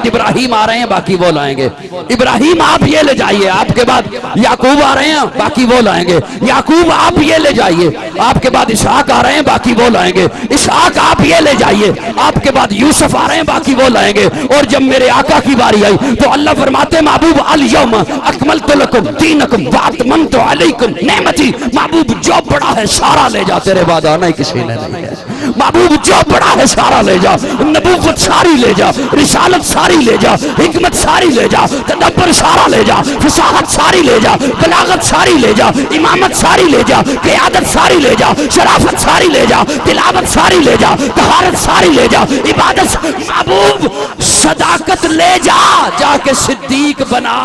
بعد ابراہیم آ رہے ہیں باقی وہ لائیں گے. ابراہیم آپ یہ لے جائیے, آپ کے بعد یعقوب آ رہے ہیں باقی وہ لائیں گے. یعقوب آپ یہ لے جائیے, آپ کے بعد اسحاق آ رہے ہیں باقی وہ لائیں گے. اسحاق آپ یہ لے جائیے, آپ کے بعد یوسف آ رہے ہیں باقی وہ لائیں گے. اور جب میرے آقا کی باری آئی تو اللہ فرماتے ہیں محبوب الیوم اکملت لکم دینکم واتممت علیکم نعمتی. محبوب جو بڑا ہے سارا لے جا, تیرے بعد آنا ہی کسی نے نہیں ہے. محبوب جو بڑا ہے سارا لے جا, نبوت ساری لے جا, رسالت ساری لے جا, حکمت ساری لے جا, تدبر سارا لے جا, فصاحت ساری لے جا, بلاغت ساری لے جا, امامت ساری لے جا, قیادت ساری لے جا, شرافت ساری لے جا, تلاوت ساری لے جا, طہارت ساری لے جا, عبادت. محبوب صداقت لے جا, جا کے صدیق بنا.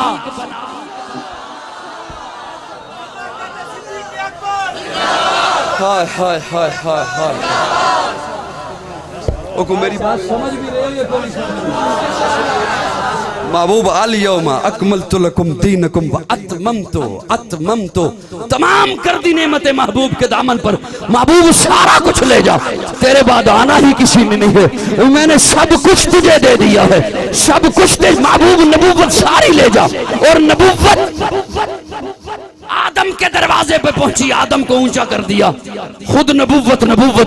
ہائے ہائے ہائے ہائے ہائے. اوکو میری بات سمجھ بھی رہے ہیں. محبوب الیوم اکملت لکم دینکم واتممت تمام کر دی نعمت محبوب کے دامن پر. محبوب سارا کچھ لے جا, تیرے بعد آنا ہی کسی نے نہیں ہے. میں نے سب کچھ تجھے دے دیا ہے, سب کچھ دے. محبوب نبوت ساری لے جا. اور نبوت آدم کے دروازے پہ پہنچی, آدم کو اونچا کر دیا, خود نبوت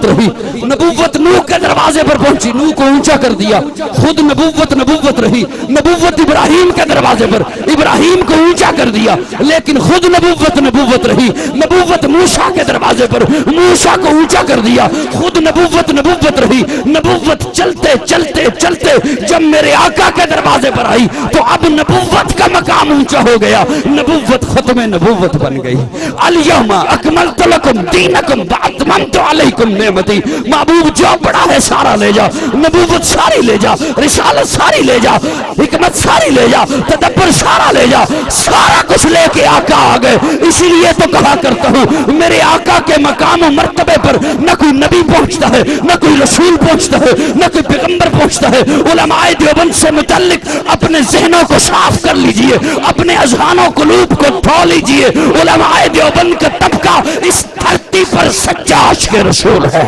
رہی. نبوت نوح کے دروازے پر پہنچی, نوح کو اونچا کر دیا, خود نبوت رہی. نبوت ابراہیم کے دروازے پر, ابراہیم کو اونچا کر دیا, لیکن خود نبوت رہی. نبوت موسیٰ کے دروازے پر, موسیٰ کو اونچا کر دیا, خود نبوت رہی. نبوت چلتے چلتے چلتے جب میرے آقا کے دروازے پر آئی تو اب نبوت کا مقام اونچا ہو گیا, نبوت ختم نبوت بن گئی. الیوم اکملت لکم دینکم واتممت علیکم نعمتی. محبوب جو بڑا ہے سارا لے جا, نبوت ساری لے جا, رسالت ساری لے جا, حکمت ساری لے جا, تدبر سارا لے جا. سارا کچھ لے کے آقا آ گئے. اسی لیے تو کہا کرتا ہوں میرے آقا کے مقام و مرتبے پر نہ کوئی نبی پہنچتا ہے, نہ کوئی رسول پہنچتا ہے, نہ کوئی پیغمبر پہنچتا ہے. علماء دیوبند سے متعلق اپنے ذہنوں کو صاف کر لیجئے, اپنے اذہان و قلوب کو دھو لیجئے. علماء دیوبند کا طبقہ اس دھرتی پر سچا عاشق رسول ہے,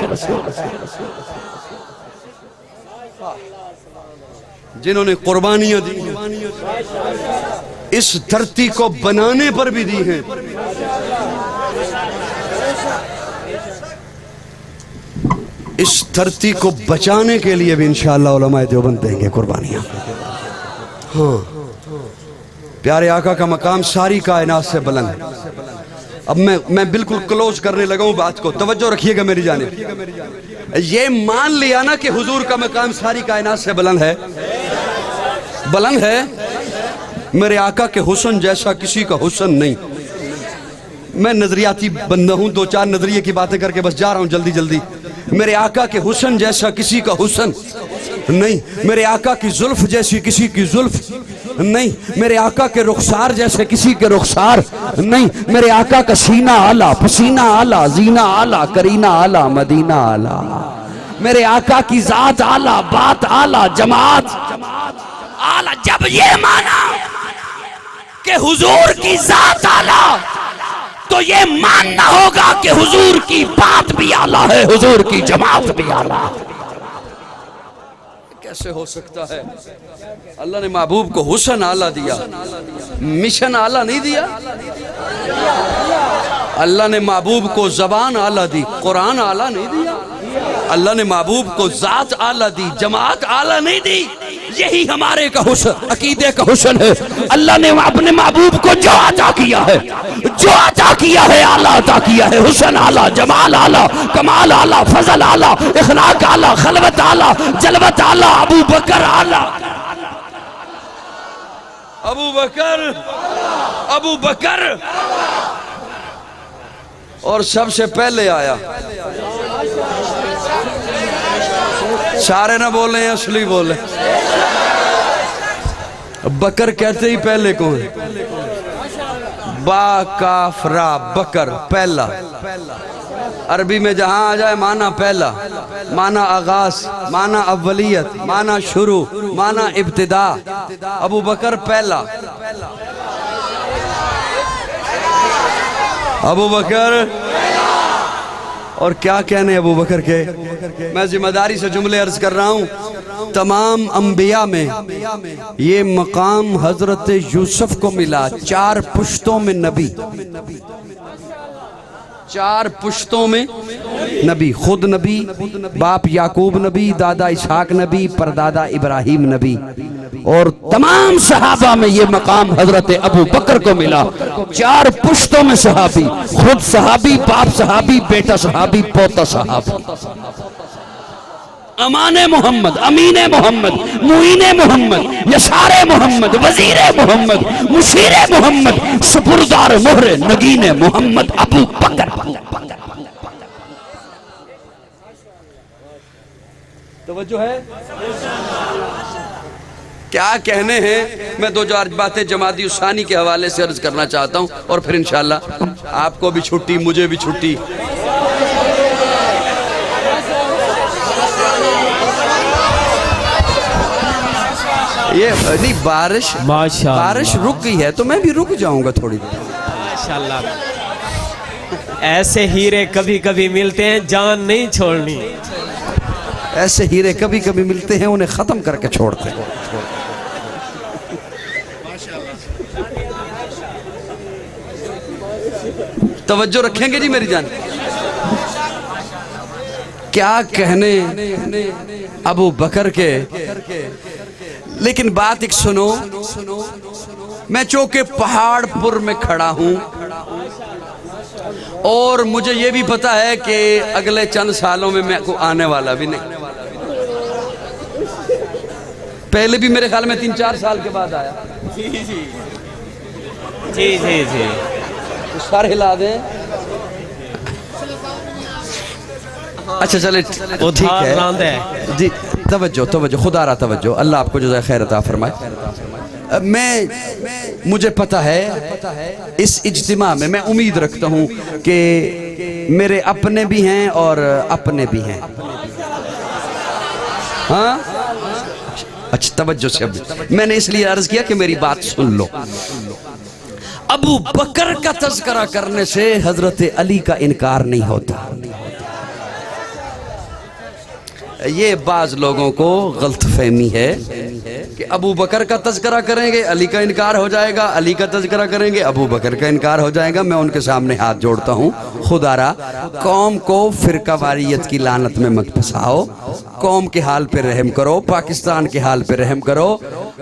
جنہوں نے قربانیاں دی اس دھرتی کو بنانے پر بھی دی ہیں. اس دھرتی کو بچانے کے لیے بھی انشاءاللہ علماء دیوبند دیں گے قربانیاں. ہاں, پیارے آقا کا مقام ساری کائنات سے بلند ہے. اب میں بالکل کلوز کرنے لگا ہوں بات کو, توجہ رکھیے گا میری جانب. یہ مان لیا نا کہ حضور کا مقام ساری کائنات سے بلند ہے. میرے آقا کے حسن جیسا کسی کا حسن نہیں. میں نظریاتی بندہ ہوں, دو چار نظریے کی باتیں کر کے بس جا رہا ہوں جلدی جلدی. میرے آقا کے حسن جیسا کسی کا حسن نہیں. میرے آقا کی زلف جیسی کسی کی زلف نہیں. میرے آقا کے رخسار جیسے کسی کے رخسار نہیں. میرے آقا کا سینہ اعلیٰ, پسینہ اعلیٰ, زینہ اعلیٰ, کرینہ اعلیٰ, مدینہ اعلیٰ. میرے آقا کی ذات اعلیٰ, بات اعلیٰ, جماعت اعلیٰ. جب یہ مانا کہ حضور کی ذات اعلیٰ تو یہ ماننا ہوگا کہ حضور کی بات بھی اعلیٰ ہے, حضور کی جماعت بھی اعلیٰ. کیسے ہو سکتا ہے؟ اللہ نے محبوب کو حسن اعلیٰ دیا, مشن اعلیٰ نہیں دیا. اللہ نے محبوب کو زبان اعلیٰ دی, قرآن اعلیٰ نہیں دیا. اللہ نے محبوب کو ذات اعلیٰ دی, جماعت اعلیٰ نہیں دی. یہی ہمارے کا حسن, عقیدے کا حسن ہے. اللہ نے اپنے محبوب کو جو عطا کیا ہے, جو عطا کیا ہے اعلیٰ عطا کیا ہے. حسن اعلیٰ, جمال اعلیٰ, کمال اعلیٰ, فضل اعلیٰ, اخلاق اعلیٰ, خلوت اعلیٰ, جلوت اعلیٰ. ابو بکر اعلیٰ, ابو بکر اور سب سے پہلے آیا. سارے نہ بولیں, اصلی بولیں. بکر کہتے ہی پہلے کون ہے؟ با کاف را, بکر, پہلا. عربی میں جہاں آ جائے معنی پہلا, معنی آغاز, معنی اولیت, معنی شروع, معنی ابتدا. ابو بکر پہلا. ابو بکر اور کیا کہنے ابو بکر کے، میں ذمہ داری سے جملے عرض کر رہا ہوں، تمام انبیاء میں یہ مقام حضرت یوسف کو ملا، 4 پشتوں میں نبی، 4 پشتوں میں نبی، خود نبی، باپ یعقوب نبی، دادا اسحاق نبی، پردادا ابراہیم نبی، اور تمام صحابہ میں یہ مقام حضرت ابو بکر کو ملا، 4 پشتوں میں صحابی، خود صحابی، باپ صحابی، بیٹا صحابی، پوتا صحابی، امان محمد، امین محمد، معین محمد، یسار محمد، وزیر محمد، مشیر محمد، سپردار مہر نگین محمد ابو بکر۔ توجہ ہے؟ کیا کہنے ہیں، میں 2 باتیں جمادی الثانی کے حوالے سے عرض کرنا چاہتا ہوں، اور پھر انشاءاللہ آپ کو بھی چھٹی، مجھے بھی چھٹی۔ یہ نہیں، بارش رک گئی ہے تو میں بھی رک جاؤں گا تھوڑی دیر۔ ماشاءاللہ، ایسے ہیرے کبھی کبھی ملتے ہیں، جان نہیں چھوڑنی۔ ایسے ہیرے کبھی کبھی ملتے ہیں، انہیں ختم کر کے چھوڑتے ہیں۔ توجہ رکھیں گے جی میری جان؟ کیا کہنے ابو بکر کے، لیکن بات ایک سنو، میں چونکہ پہاڑ پر میں کھڑا ہوں اور مجھے یہ بھی پتا ہے کہ اگلے چند سالوں میں کو آنے والا بھی نہیں، پہلے بھی میرے خیال میں 3-4 سال کے بعد آیا۔ جی جی جی جی جی، سارے ہلا دیں۔ اچھا چلے ٹھیک ہے جی، توجہ خدا را توجہ، اللہ آپ کو جزائے خیر عطا فرمائے۔ مجھے پتہ ہے اس اجتماع میں میں امید رکھتا ہوں کہ میرے اپنے بھی ہیں اور اپنے بھی ہیں، ہاں اچھا توجہ سے، میں نے اس لیے عرض کیا کہ میری بات سن لو۔ ابو بکر کا تذکرہ کرنے سے حضرت علی کا انکار نہیں ہوتا۔ یہ بعض لوگوں کو غلط فہمی ہے کہ ابو بکر کا تذکرہ کریں گے علی کا انکار ہو جائے گا، علی کا تذکرہ کریں گے ابو بکر کا انکار ہو جائے گا۔ میں ان کے سامنے ہاتھ جوڑتا ہوں، خدا را قوم کو فرقہ واریت کی لعنت میں مت پھنساؤ، قوم کے حال پہ رحم کرو، پاکستان کے حال پہ رحم کرو۔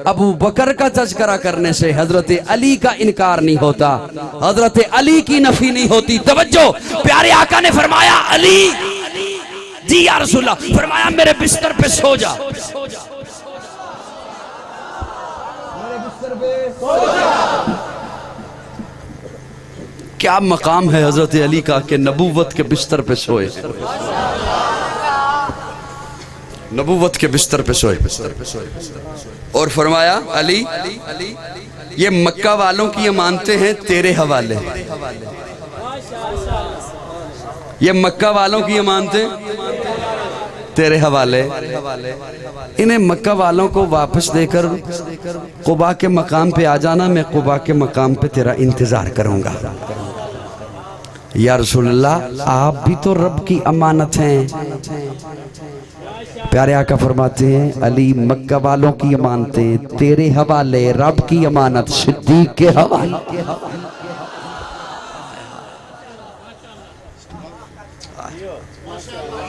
ابو بکر کا تذکرہ کرنے سے حضرت علی کا انکار نہیں ہوتا، حضرت علی کی نفی نہیں ہوتی۔ توجہ، پیارے آقا نے فرمایا علی، جی یا رسول اللہ، فرمایا میرے بستر پہ سو جا، کیا مقام ہے حضرت علی کا کہ نبوت کے بستر پہ سوئے، نبوت کے بستر پہ سوئے، اور فرمایا علی یہ مکہ والوں کی امانتیں ہیں تیرے حوالے، یہ مکہ والوں کی امانتیں تیرے حوالے، انہیں مکہ والوں کو واپس دے کر قباء کے مقام پہ آ جانا، میں قباء کے مقام پہ تیرا انتظار کروں گا۔ یا رسول اللہ آپ بھی تو رب کی امانت ہیں۔ پیارے آقا فرماتے ہیں علی مکہ والوں کی امانتیں تیرے حوالے، رب کی امانت صدیق کے حوالے۔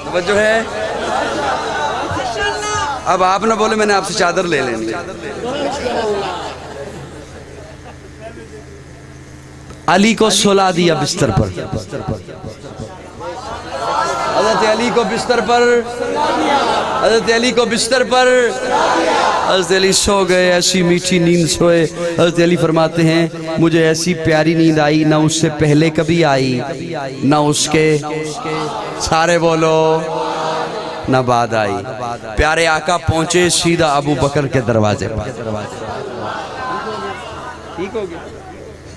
توجہ ہے؟ اب آپ نہ بولے میں نے آپ سے چادر لے لیں گے۔ علی کو سلا دیا بستر پر، حضرت علی کو بستر پر، حضرت علی کو بستر پر، حضرت علی سو گئے، ایسی میٹھی نیند سوئے۔ حضرت علی فرماتے ہیں مجھے ایسی پیاری نیند آئی نہ اس سے پہلے کبھی آئی نہ اس کے، سارے بولو، نہ بعد آئی۔ پیارے آقا پہنچے سیدھا ابو بکر کے دروازے پر، ٹھیک ہو گیا،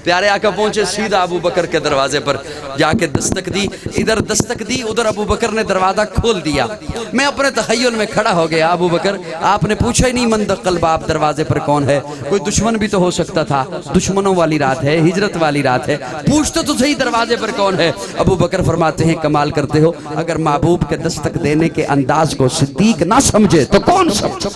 پیارے آقا پہنچے سیدھا ابو بکر کے دروازے پر جا کے دستک دی، ادھر دستک دی، ادھر ابو بکر نے دروازہ کھول دیا۔ میں اپنے تخیل میں کھڑا ہو گیا، ابو بکر آپ نے پوچھا ہی نہیں من دقل باب دروازے پر کون ہے، کوئی دشمن بھی تو ہو سکتا تھا، دشمنوں والی رات ہے، ہجرت والی رات ہے، پوچھتے تو صحیح دروازے پر کون ہے۔ ابو بکر فرماتے ہیں کمال کرتے ہو، اگر محبوب کے دستک دینے کے انداز کو صدیق نہ سمجھے تو کون سمجھے؟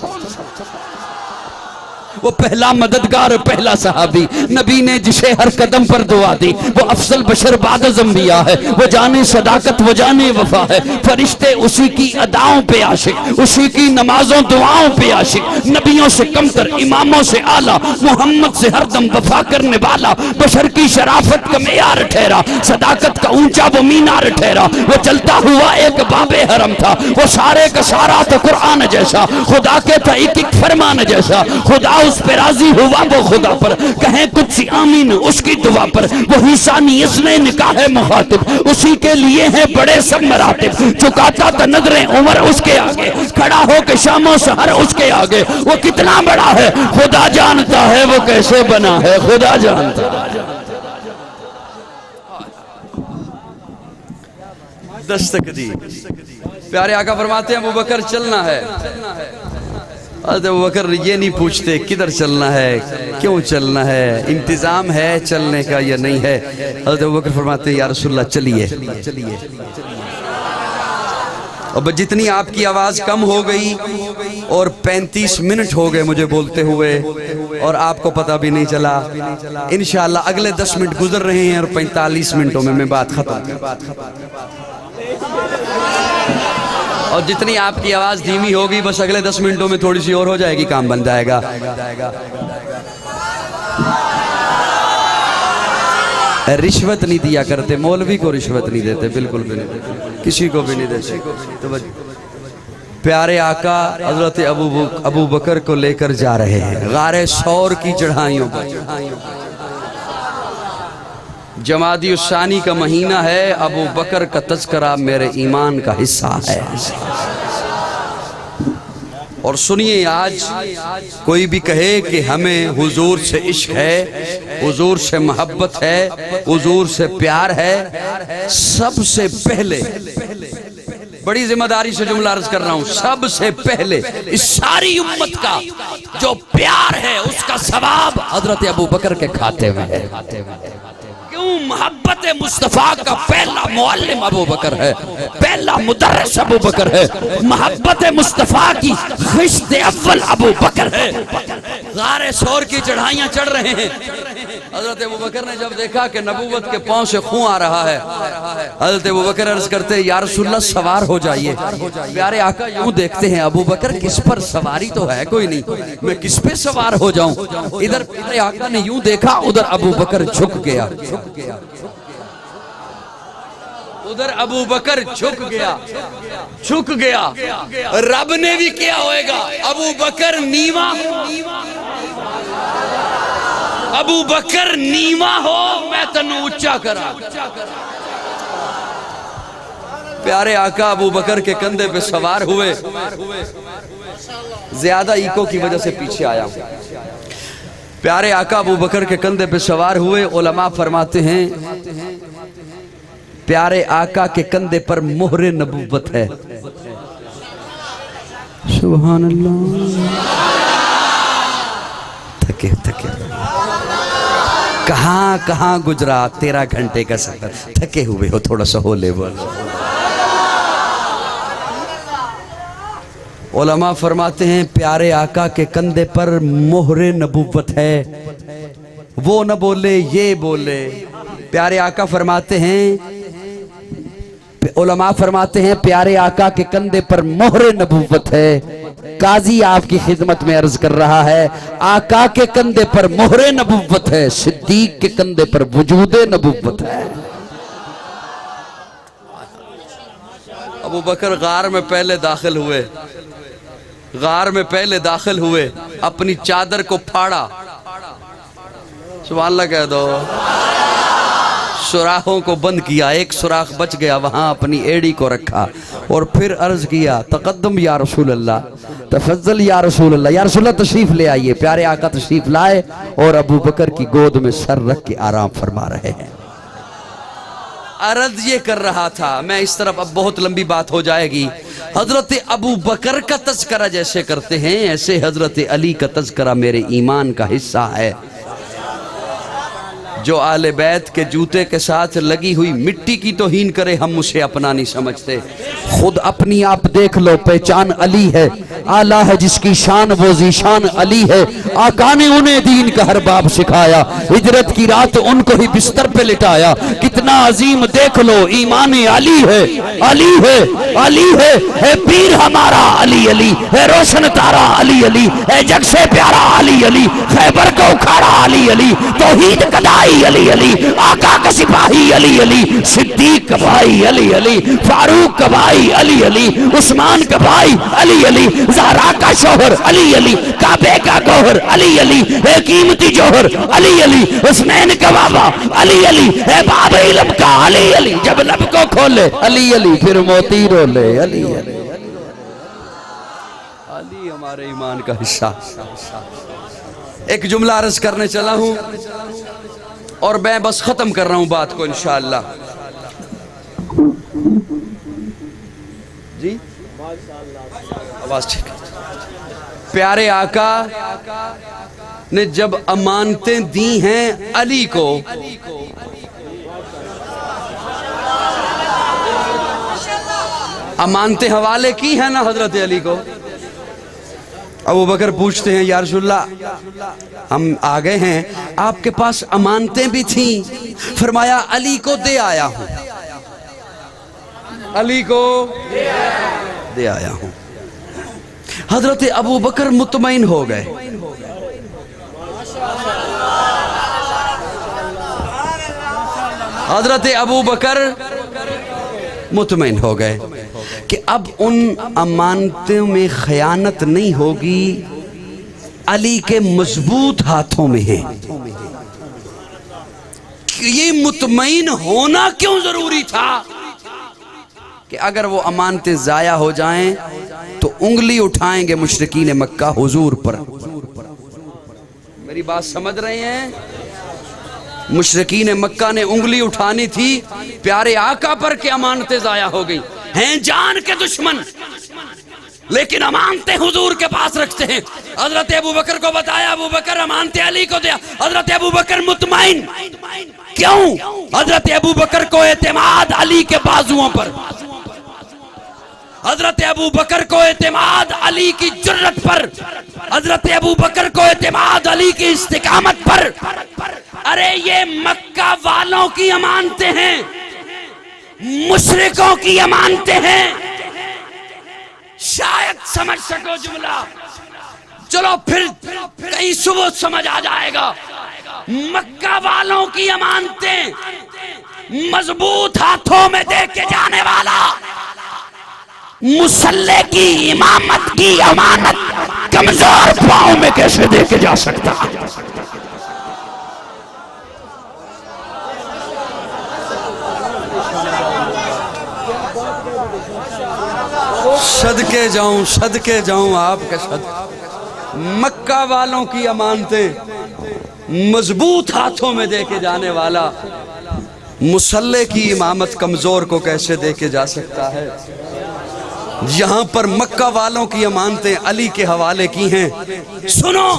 وہ پہلا مددگار، پہلا صحابی، نبی نے جسے ہر قدم پر دعا دی، وہ افضل بشر بعد از انبیاء ہے، وہ جانے صداقت، وہ جانے وفا ہے، فرشتے اسی کی اداؤں پہ عاشق، اسی کی نمازوں دعاؤں پہ عاشق، نبیوں سے کمتر، اماموں سے اعلیٰ، محمد سے ہر دم وفا کرنے والا، بشر کی شرافت کا معیار ٹھہرا، صداقت کا اونچا وہ مینار ٹھہرا، وہ چلتا ہوا ایک باب حرم تھا، وہ سارے کا سارا تھا قرآن جیسا، خدا کے تھا ایک ایک فرمان جیسا، خدا اس پہ راضی ہوا وہ خدا پر، کہیں کچھ آمین اس کی دعا پر، وہی ثانی اس نے نکاح مخاطب، اسی کے لیے ہیں بڑے سب مراتب، چکاتا تھا نظریں عمر اس کے آگے، کھڑا ہو کے شام و سحر اس کے آگے، وہ کتنا بڑا ہے خدا جانتا ہے، وہ کیسے بنا ہے خدا جانتا ہے۔ دستک دی، پیارے آقا فرماتے ہیں ابو بکر چلنا ہے۔ حضرت ابو بکر یہ نہیں پوچھتے کدھر چلنا ہے، کیوں چلنا ہے، انتظام ہے چلنے کا یا نہیں ہے۔ حضرت ابو بکر فرماتے ہیں یا رسول اللہ چلیے۔ اب جتنی آپ کی آواز کم ہو گئی اور 35 منٹ ہو گئے مجھے بولتے ہوئے اور آپ کو پتہ بھی نہیں چلا، انشاءاللہ اگلے 10 منٹ گزر رہے ہیں اور 45 منٹوں میں بات ختم۔ اور جتنی آپ کی آواز دھیمی ہوگی بس اگلے 10 منٹوں میں تھوڑی سی اور ہو جائے گی، کام بن جائے گا۔ رشوت نہیں دیا کرتے، مولوی کو رشوت نہیں دیتے، بالکل بھی نہیں دیتے، کسی کو بھی نہیں دیتے۔ پیارے آقا حضرت ابو بکر کو لے کر جا رہے ہیں غار ثور کی چڑھائیوں پر۔ جمادی الثانی کا مہینہ ہے، ابو بکر کا تذکرہ میرے ایمان کا حصہ ہے۔ اور سنیے، آج کوئی بھی کہے کہ ہمیں حضور سے عشق ہے، حضور سے محبت ہے، حضور سے پیار ہے، سب سے پہلے بڑی ذمہ داری سے جملہ عرض کر رہا ہوں، سب سے پہلے اس ساری امت کا جو پیار ہے اس کا ثواب حضرت ابو بکر کے کھاتے میں ہے۔ کیوں؟ محبت مصطفیٰ کا پہلا معلم ابو بکر ہے، پہلا مدرس ابو بکر ہے، محبت مصطفیٰ کی خشت اول ابو بکر ہے۔ غار ثور کی چڑھائیاں چڑھ رہے ہیں، حضرت ابو بکر نے جب دیکھا کہ نبوت کے پاؤں سے خون آ رہا ہے، حضرت ابو بکر عرض کرتے ہیں یا رسول اللہ سوار ہو جائیے۔ پیارے آقا یوں دیکھتے ہیں ابو بکر کس پر سواری تو ہے کوئی نہیں، میں کس پہ سوار ہو جاؤں؟ ادھر پیارے آقا نے یوں دیکھا، ادھر ابو بکر جھک گیا، ادھر ابو بکر جھک گیا۔ رب نے بھی کیا ہوئے گا، ابو بکر نیواں، ابو بکر نیواں ہو میں تنو اچھا کرا۔ پیارے آقا ابو بکر کے کندھے پہ سوار ہوئے، زیادہ ایکو کی وجہ سے پیچھے آیا۔ پیارے آقا ابو بکر کے کندھے پہ سوار ہوئے، علماء فرماتے ہیں پیارے آقا کے کندھے پر مہر نبوت ہے۔ سبحان اللہ۔ تھکے کہاں گزرا 13 گھنٹے کا سفر، تھکے ہوئے ہو، تھوڑا سا ہولے بولو۔ علماء فرماتے ہیں پیارے آقا کے کندھے پر مہر نبوت ہے، وہ نہ بولے یہ بولے۔ پیارے آقا فرماتے ہیں، علماء فرماتے ہیں پیارے آقا کے کندھے پر مہر نبوت ہے۔ قاضی آپ کی خدمت میں عرض کر رہا ہے، آقا کے کندھے پر مہر نبوت ہے، صدیق کے کندھے پر وجود نبوت ہے۔ ابو بکر غار میں پہلے داخل ہوئے، اپنی چادر کو پھاڑا، سبحان اللہ کہہ دو، سوراخوں کو بند کیا، ایک سوراخ بچ گیا، وہاں اپنی ایڑی کو رکھا اور پھر عرض کیا تقدم یا رسول اللہ۔ تفضل یا رسول اللہ، یا رسول اللہ تشریف لے آئیے۔ پیارے آقا تشریف لائے اور ابو بکر کی گود میں سر رکھ کے آرام فرما رہے ہیں۔ عرض یہ کر رہا تھا، میں اس طرف اب بہت لمبی بات ہو جائے گی۔ حضرت ابو بکر کا تذکرہ جیسے کرتے ہیں ایسے حضرت علی کا تذکرہ میرے ایمان کا حصہ ہے۔ جو آل بیت کے جوتے کے ساتھ لگی ہوئی مٹی کی توہین کرے ہم اسے اپنا نہیں سمجھتے۔ خود اپنی آپ دیکھ لو، پہچان علی ہے، آلہ ہے جس کی شان وہ ذیشان علی ہے۔ آقا نے انہیں دین کا ہر باب سکھایا، ہجرت کی رات ان کو ہی بستر پہ لٹایا۔ کتنا عظیم دیکھ لو، ایمان علی ہے، علی ہے، علی ہے پیر ہمارا علی علی ہے، روشن تارا علی علی ہے، جگ سے پیارا علی علی، خیبر کو اکھاڑا علی علی، توحید کدائی علی علی، آقا کا سپاہی علی علی، صدیق کا بھائی علی علی، فاروق کا بھائی علی علی، عثمان کا بھائی علی علی، زہرا کا شوہر علی علی، کعبے کا گوہر علی علی، ہے قیمتی جوہر علی علی، حسنین کا بابا علی علی، ہے باب علم کا علی علی، جب لب کو کھولے علی علی پھر موتی رولے علی علی۔ علی ہمارے ایمان کا حصہ۔ ایک جملہ عرض کرنے چلا ہوں اور میں بس ختم کر رہا ہوں بات کو انشاءاللہ۔ جی آواز ٹھیک ہے۔ پیارے آقا نے جب امانتیں دی ہیں علی کو، امانتیں حوالے کی ہیں نا حضرت علی کو، ابو بکر پوچھتے ہیں یا رسول اللہ ہم آگئے ہیں، آپ کے پاس امانتیں بھی تھیں، فرمایا علی کو دے آیا ہوں، علی کو دے آیا ہوں۔ حضرت ابو بکر مطمئن ہو گئے، حضرت ابو بکر مطمئن ہو گئے کہ اب ان امانتوں میں خیانت نہیں ہوگی، علی کے مضبوط ہاتھوں میں ہے۔ یہ مطمئن ہونا کیوں ضروری تھا کہ اگر وہ امانتیں ضائع ہو جائیں تو انگلی اٹھائیں گے مشرکین مکہ حضور پر۔ میری بات سمجھ رہے ہیں؟ مشرکین مکہ نے انگلی اٹھانی تھی پیارے آقا پر کہ امانتیں ضائع ہو گئی ہیں، جان کے دشمن لیکن امانتیں حضور کے پاس رکھتے ہیں۔ حضرت ابو بکر کو بتایا، ابو بکر امانتیں علی کو دیا، حضرت ابو بکر مطمئن۔ کیوں؟ حضرت ابو بکر کو اعتماد علی کے بازوؤں پر، حضرت ابو بکر کو اعتماد علی کی جرت پر، حضرت ابو بکر کو اعتماد علی کی استقامت پر۔ ارے یہ مکہ والوں کی امانتیں ہیں، مشرکوں کی امانتیں ہیں۔ شاید سمجھ سکو جملہ، چلو پھر کہیں صبح سمجھ آ جائے گا۔ مکہ والوں کی امانتیں مضبوط ہاتھوں میں دے کے جانے والا، مسلح کی امامت کی امانت کمزور پاؤں میں کیسے دے کے جا سکتا؟ صدقے جاؤں آپ کے صدقے۔ مکہ والوں کی امانتیں مضبوط ہاتھوں میں دے کے جانے والا، مسلح کی امامت کمزور کو کیسے دے کے جا سکتا ہے؟ یہاں پر مکہ والوں کی امانتیں علی کے حوالے کی ہیں۔ سنو،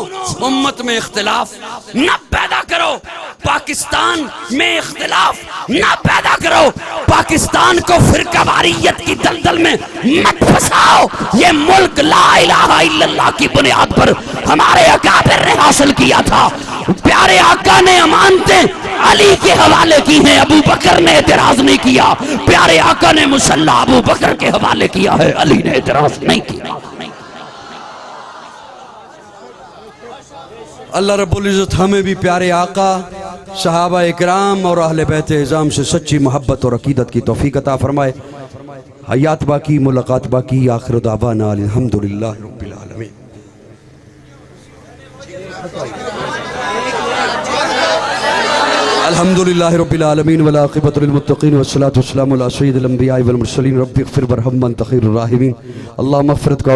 امت میں اختلاف نہ پیدا کرو، پاکستان میں اختلاف نہ پیدا کرو، پاکستان کو فرقہ واریت کی دلدل میں مت پھنساؤ۔ یہ ملک لا الہ الا اللہ کی بنیاد پر ہمارے اکابر نے حاصل کیا تھا۔ پیارے آقا نے امانتیں علی کے حوالے کی ہیں، ابو بکر نے اعتراض نہیں کیا۔ پیارے آقا نے مسلح ابو بکر کے حوالے کیا ہے، علی نے اعتراض نہیں کیا۔ اللہ رب العزت ہمیں بھی پیارے آقا، صحابہ اکرام اور اہل بیت اعظام سے سچی محبت اور عقیدت کی توفیق عطا فرمائے۔ حیات باقی، ملاقات باقی، آخر دعوانا الحمدللہ رب العالمین۔ الحمدللہ رب العالمین والعاقبۃ للمتقین والصلاۃ والسلام علی سید الانبیاء والمرسلین۔ رب اغفر وارحم وانت خیر الراحمین۔ اللہم اغفرت کا